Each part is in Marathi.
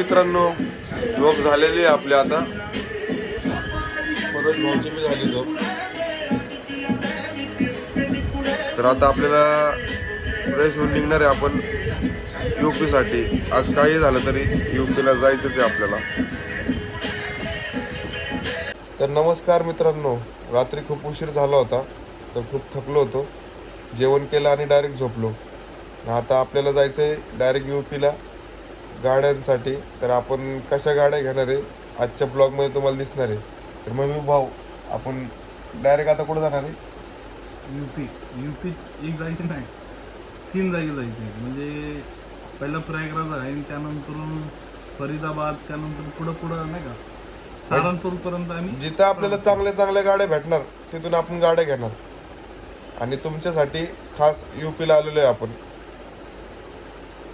मित्रांनो, झोप झालेली आहे आपली आता. परत भाऊची बी झाली झोप. तर आता आपल्याला फ्रेश होऊन निघणार आहे आपण UP साठी. आज काही झालं तरी UP ला जायचंच आहे आपल्याला. तर नमस्कार मित्रांनो, रात्री खूप उशीर झाला होता, तर खूप थकलो होतो. जेवण केलं आणि डायरेक्ट झोपलो. आता आपल्याला जायचं आहे डायरेक्ट UP ला गाड्यांसाठी. तर आपण कशा गाड्या घेणार आहे आजच्या ब्लॉगमध्ये तुम्हाला दिसणार आहे. तर मग मी भाऊ आपण डायरेक्ट आता कुठं जाणार आहे? UP एक जागी नाही, 3 जागी जायचे. म्हणजे पहिलं प्रयागराज आहे, त्यानंतर फरीदाबाद, त्यानंतर पुढं नाही का सारनपूरपर्यंत आम्ही जिथं आपल्याला चांगल्या गाड्या भेटणार तिथून आपण गाड्या घेणार. आणि तुमच्यासाठी खास UP ला आलेलो आहे आपण.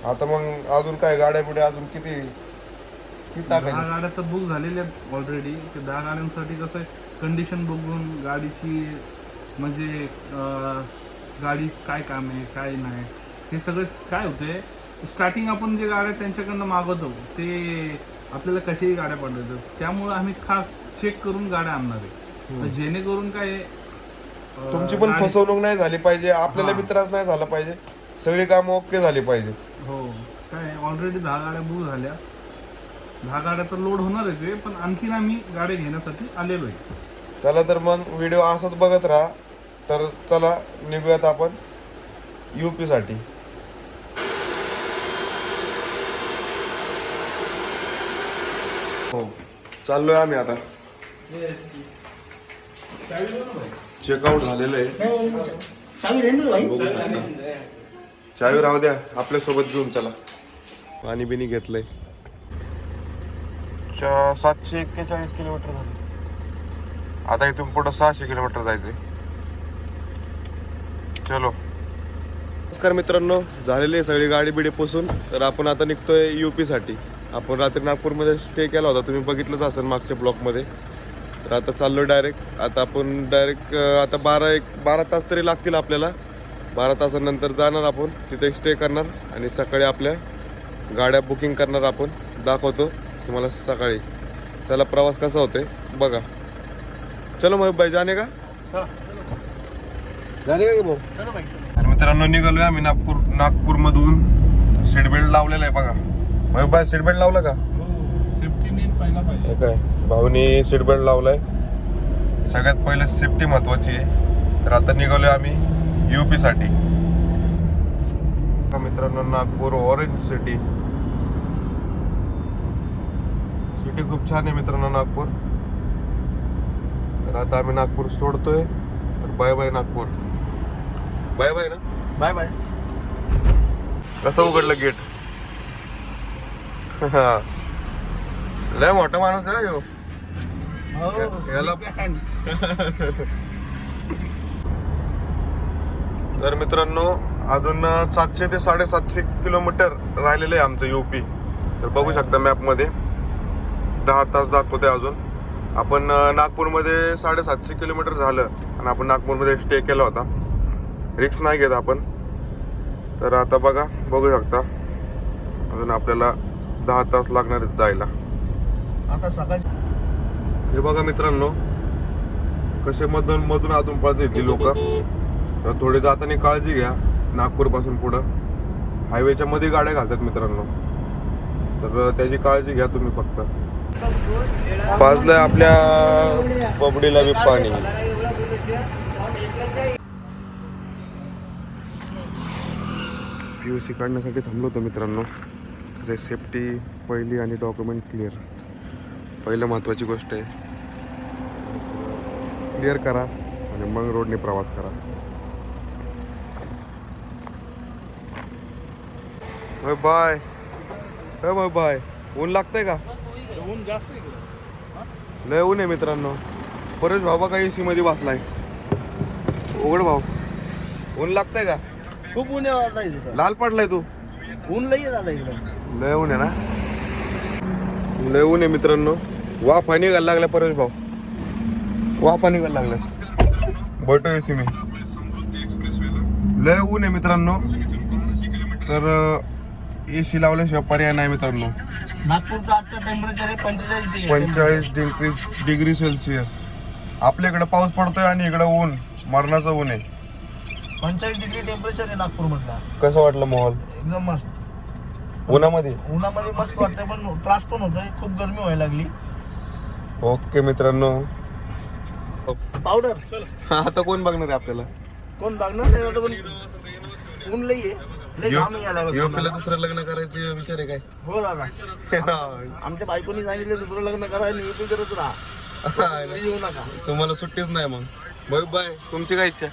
आता मग अजून काय गाड्या अजून किती 10 गाड्या तर बुक झालेल्या आहेत ऑलरेडी. ते 10 गाड्यांसाठी कसं आहे, कंडिशन बघून गाडीची, म्हणजे गाडी काय काम आहे काय नाही हे सगळं काय होते. स्टार्टिंग आपण जे गाड्या त्यांच्याकडनं मागवतो ते आपल्याला कशाही गाड्या पडतात. त्यामुळे आम्ही खास चेक करून गाड्या आणणार आहे, जेणेकरून काय तुमची पण फसवणूक नाही झाली पाहिजे, आपल्याला बी त्रास नाही झाला पाहिजे, सगळी कामं ओके झाली पाहिजे. हो, काय ऑलरेडी 10 गाड्या बुक झाल्या. 10 गाड्या तर लोड होणारच आहे, पण आणखीन आम्ही गाड्या घेण्यासाठी आलेलो आहे. चला तर मग व्हिडिओ असाच बघत राहा. तर चला निघूयात आपण UP साठी. हो, चाललोय आम्ही आता. चेकआउट झालेलं आहे. बघू शकता. चावी राहू द्या, आपल्यासोबत घेऊन चला. पाणी बिनी घेतलंय. 741 किलोमीटर झाले. आता इथून पुढं 600 किलोमीटर जायचंय. चलो. नमस्कार मित्रांनो, झालेली आहे सगळी गाडी बिडी पोसून. तर आपण आता निघतोय UP साठी. आपण रात्री नागपूरमध्ये स्टे केला होता, तुम्ही बघितलंच असेल मागच्या ब्लॉकमध्ये. तर आता चाललो डायरेक्ट. आता आपण डायरेक्ट आता 12 तास तरी लागतील आपल्याला. 12 तासानंतर जाणार आपण तिथे स्टे करणार आणि सकाळी आपल्या गाड्या बुकिंग करणार. आपण दाखवतो तुम्हाला सकाळी. चला, प्रवास कसा होतोय बघा. चलो मग भाई, जाणे का भाऊ? मित्रांनो, निघालोय आम्ही नागपूरमधून. सीट बेल्ट लावलेला आहे बघा. मग बाय सीट बेल्ट लावला का? सेफ्टी मेन पहिला पाहिजे. काय भाऊनी सीट बेल्ट लावलाय. सगळ्यात पहिले सेफ्टी महत्वाची आहे. तर आता निघालोय आम्ही UP साठी. मित्रांनो, नागपूर ऑरेंज सिटी खूप छान आहे मित्रांनो नागपूर. तर आता आम्ही नागपूर सोडतोय. तर bye bye Nagpur. Bye bye ना, बाय बाय. कसं उघडलं गेट? लय मोठा माणूस आहे ह्यो. याला तर मित्रांनो, अजून 700 ते 750 किलोमीटर राहिलेलं आहे आमचं UP. तर बघू शकता मॅप मध्ये 10 तास दाखवते अजून. आपण नागपूरमध्ये 750 किलोमीटर झालं आणि आपण नागपूरमध्ये स्टे केला होता. रिक्स नाही घेत आपण. तर आता बघू शकता अजून आपल्याला 10 तास लागणार आहेत जायला. आता सकाळी हे बघा मित्रांनो, कसे मधून आतून पळतात ती लोक. तर थोडी जाताना काळजी घ्या. नागपूर पासून पुढं हायवेच्या मध्ये गाड्या घालतात मित्रांनो, तर त्याची काळजी घ्या तुम्ही फक्त. पाजलंय आपल्या पबडीला बी पाणी. PUC काढण्यासाठी थांबलो होतो मित्रांनो. जे सेफ्टी पहिली आणि डॉक्युमेंट क्लिअर पहिलं महत्त्वाची गोष्ट आहे. क्लिअर करा आणि मग रोडने प्रवास करा. Bye bye bye. ऊन लागतंय का? ऊन जास्त आहे, लय ऊन आहे मित्रांनो. परेश भाऊ बघा AC मध्ये बसलाय. उघड भाऊ, ऊन लागतंय का? खूप ऊन आहे. लाल पडलाय तू. ऊन लई झालं इकडे. लय ऊन आहे ना, लय ऊन आहे मित्रांनो. वाफा निघायला लागल्या परेश भाऊ, वाफा निघायला लागल्या. बैठो AC मी. लय ऊन आहे मित्रांनो. तर AC लावल्याशिवाय पर्याय नाही मित्रांनो. नागपूरचं आजचं टेम्परेचर आहे 45 डिग्री सेल्सिअस. आपल्याकडे पाऊस पडतोय आणि इकडे ऊन, मरणाचं ऊन आहे. 45 डिग्री टेम्परेचर आहे नागपूरमधला. कसं वाटलं माहोल एकदम मस्त. उन्हामध्ये? उन्हामध्ये मस्त वाटतंय पण त्रास पण होतोय, खूप गरमी व्हायला लागली. ओके मित्रांनो, पावडर आता कोण बघणार आहे आपल्याला? कोण बघणार नाही आता, पण ऊन लई आहे, लई घाम यायला लागला. युपीला दुसरं लग्न करायचे विचार आहे काय? हो दादा, आमच्या बायकोनी सांगितलं दुसरं लग्न करायला युपी करत राहा, येऊ नका. तुम्हाला सुट्टीच नाही मग. Bye bye. तुमची काय इच्छा?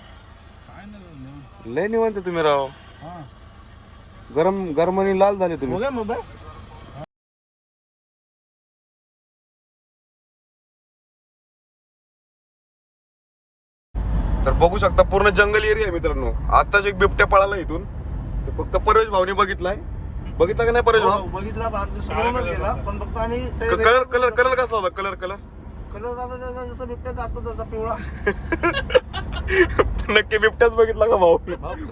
लय निवांत तुम्ही राव. गरमानी लाल झाले तुम्ही. हो गया मोबाईल. तर बघू शकता पूर्ण जंगल एरिया आहे मित्रांनो. आताच एक बिबट्या पळाला इथून, ते फक्त परवेश भाऊने बघितलाय. बघितला का नाही परवेश भाऊ? बघितला, आमच्या समोरूनच गेला, पण फक्त आम्ही कलर कलर कलर कसा होता? कलर कलर कलर दादा जसं बिबट्याचा असतो तसा पिवळा. नक्की बिबट्याच बघितला का भाऊ?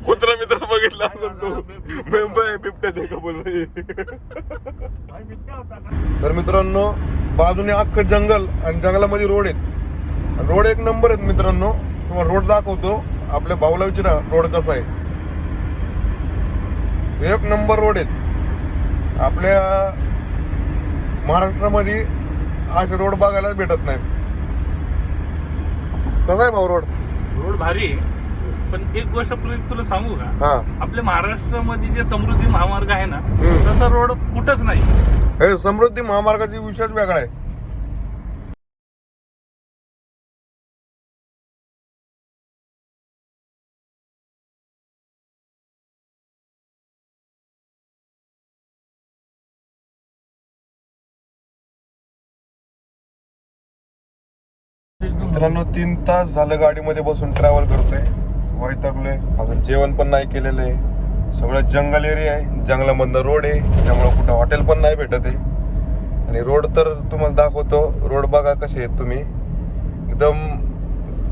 कुत्रा मित्र बघितला असेल तू. बिबट्या दे का बोल. बिबट्या होता. तर मित्रांनो, बाजूने अख्खं जंगल आणि जंगलामध्ये रोड आहेत. रोड एक नंबर आहेत मित्रांनो. तुम्हाला रोड दाखवतो. आपल्या भाऊला विचारा रोड कसा आहे. एक नंबर रोड आहेत. आपल्या महाराष्ट्रामध्ये असे रोड बघायला भेटत नाही. कसा आहे भाऊ रोड? रोड भारी आहे, पण एक गोष्ट तुला सांगू का? हा, आपल्या महाराष्ट्रामध्ये जे समृद्धी महामार्ग आहे ना, तसा रोड कुठंच नाही. हे समृद्धी महामार्गाचा विषयच वेगळा आहे. मित्रांनो, 3 तास झालं गाडीमध्ये बसून ट्रॅव्हल करतोय. वैतागलोय. अजून जेवण पण नाही केलेलं आहे. सगळं जंगल एरिया आहे, जंगलामधनं रोड आहे, त्यामुळे कुठं हॉटेल पण नाही भेटत आहे. आणि रोड तर तुम्हाला दाखवतो. रोड बघा कसे आहेत तुम्ही, एकदम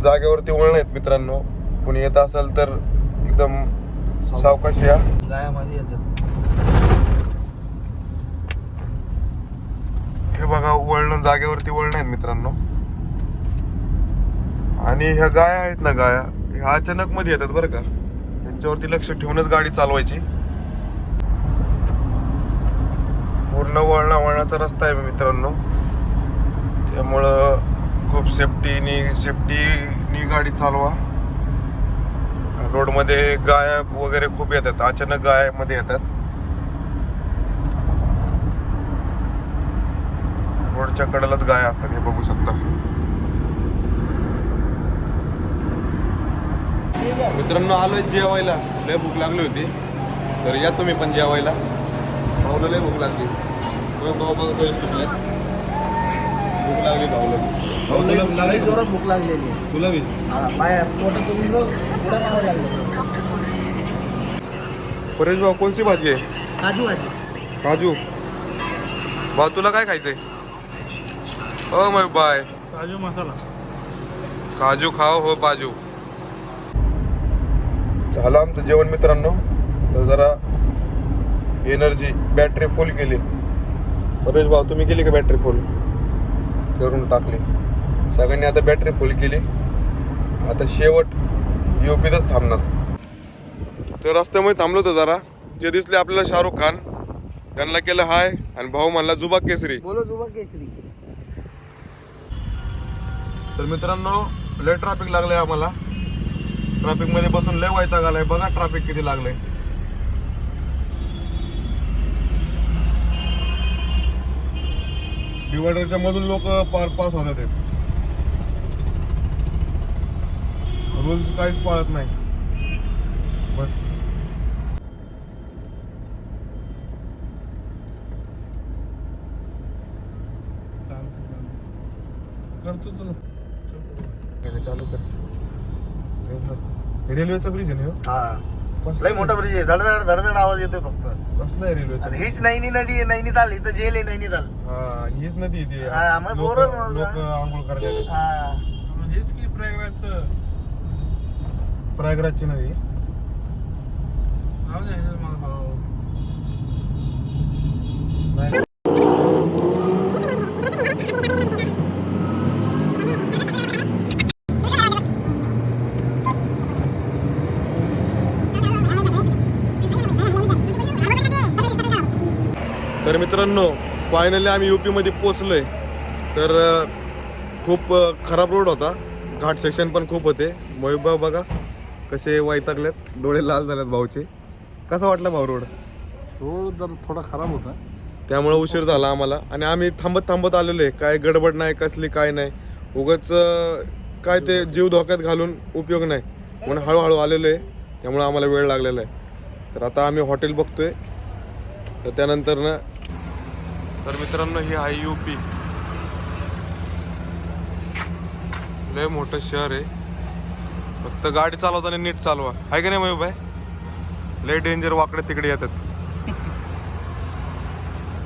जागेवरती वळण आहेत मित्रांनो. कोणी येत असेल तर एकदम सावकाश या. गायामध्ये येतात. हे बघा वळण, जागेवरती वळण आहेत मित्रांनो. आणि ह्या गाया आहेत ना, गाया ह्या अचानक मध्ये येतात बरं का. त्यांच्यावरती लक्ष ठेवूनच गाडी चालवायची. पूर्ण वळणाचा रस्ता आहे मित्रांनो, त्यामुळं खूप सेफ्टीनी गाडी चालवा. रोडमध्ये गाया वगैरे खूप येतात, अचानक गायामध्ये येतात. रोडच्या कडेलाच गाया असतात, हे बघू शकता मित्रांनो. आलोय जेवायला, लय भूक लागली होती, तर या तुम्ही पण जेवायला. भाऊला लय भूक लागली. भाऊ बघतोय सुटल्यात. भूक लागली भाऊला. जोरात भूक लागलेली. तुला बी? परेश भाऊ, कोणती भाजी आहे? काजू भाजी. काजू. भाऊ तुला काय खायचंय? हो मग बाय. काजू मसाला. काजू खाओ हो बाजू. झालं आमचं जेवण मित्रांनो. तर जरा एनर्जी बॅटरी फुल केली. परेश भाऊ तुम्ही केली का बॅटरी फुल? करून टाकली सगळ्यांनी. आता बॅटरी फुल केली. आता शेवट युपीतच थांबणार. तर रस्त्यामध्ये थांबलो होतो जरा. जे दिसले आपल्याला शाहरुख खान, त्यांना केलं हाय. आणि भाऊ म्हणला जुबा केसरी. बोलो जुबा केसरी. तर मित्रांनो, लय ट्रॅफिक लागलंय आम्हाला. ट्रॅफिक मध्ये बसून लय वैताग आलाय. बघा ट्रॅफिक किती लागलंय. डिवायडरच्या मधून लोक पास होतात. रूल्स काहीच पाळत नाही. बस करतो तुला चालू कर. रेल्वेचा ब्रिज आहे ना? हा, लई मोठा ब्रिज आहे. धडधड धडधड आवाज येतोय फक्त. कसला आहे रेल्वेचा? आणि हीच नैनी नदी आहे. नैनीताल इथं जेल आहे नैनीताल. हा, हीच नदी ती. हा, मग लोक बरोबर. आंघोळ करायला येतात. हा, हेच की प्रयागराजचं. प्रयागराजची नदी. जाऊ दे, हे मला भाऊ. नाही मित्रांनो फायनली आम्ही UP मध्ये पोचलोय. तर खूप खराब रोड होता, घाट सेक्शन पण खूप होते. भाऊ बघा कसे वैतागलेत, डोळे लाल झालेत भाऊचे. कसा वाटला भाऊ रोड? रोड जर थोडा खराब होता, त्यामुळे उशीर झाला आम्हाला. आणि आम्ही थांबत आलेलो आहे, काय गडबड नाही कसली काय नाही. उगाच काय ते जीव धोक्यात घालून उपयोग नाही म्हणून हळूहळू आलेलो आहे. त्यामुळे आम्हाला वेळ लागलेला आहे. तर आता आम्ही हॉटेल बघतोय. तर त्यानंतर ना तर मित्रांनो ही आहे UP. लय मोठं शहर आहे. फक्त गाडी चालवताना नीट चालवा, आहे का नाही मयूर भाई? लय डेंजर वाकडे तिकडे येतात.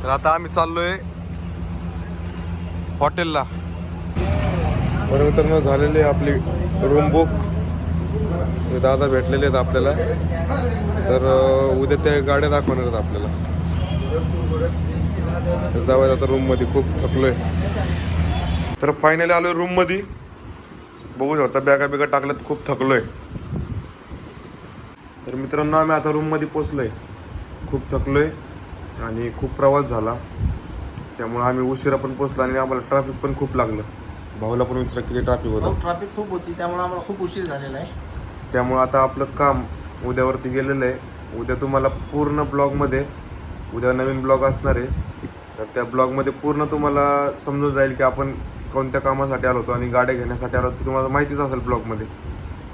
तर आता आम्ही चाललोय हॉटेलला. बरं मित्रांनो झालेली आपली रूम बुक. दादा भेटलेले आहेत आपल्याला. तर उद्या त्या गाड्या दाखवणार आहेत आपल्याला. तर जाऊया आता रूम मध्ये, खूप थकलोय. तर फायनली आलोय रूम मध्ये. बघू शकता बॅगा बिगा टाकल्यात, खूप थकलोय. तर मित्रांनो आम्ही आता रूम मध्ये पोचलोय. खूप थकलोय आणि खूप प्रवास झाला, त्यामुळे आम्ही उशिरा पण पोचलो आणि आम्हाला ट्रॅफिक पण खूप लागलं. भाऊला पण विचारा किती ट्रॅफिक होतं. ट्रॅफिक खूप होती, त्यामुळे आम्हाला खूप उशीर झालेला आहे. त्यामुळे आता आपलं काम उद्यावरती गेलेलं आहे. उद्या तुम्हाला पूर्ण ब्लॉगमध्ये, उद्या नवीन ब्लॉग असणार आहे. तर त्या ब्लॉगमध्ये पूर्ण तुम्हाला समजून जाईल की आपण कोणत्या कामासाठी आलो होतो आणि गाड्या घेण्यासाठी आलो होतो. तुम्हाला माहितीच असेल ब्लॉगमध्ये.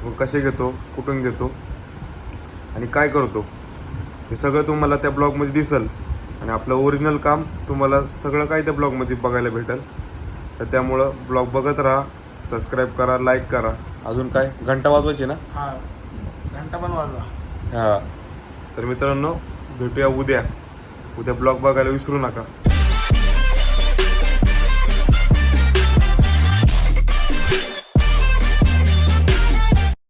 मग कसे घेतो, कुठून घेतो आणि काय करतो, हे सगळं तुम्हाला त्या ब्लॉगमध्ये दिसेल. आणि आपलं ओरिजिनल काम तुम्हाला सगळं काही त्या ब्लॉगमध्ये बघायला भेटेल. तर त्यामुळं ब्लॉग बघत राहा, सबस्क्राईब करा, लाईक करा. अजून काय घंटा वाजवायची ना? हा, घंटा पण वाजवा. हां. तर मित्रांनो भेटूया उद्या. उद्या ब्लॉग बघायला विसरू नका.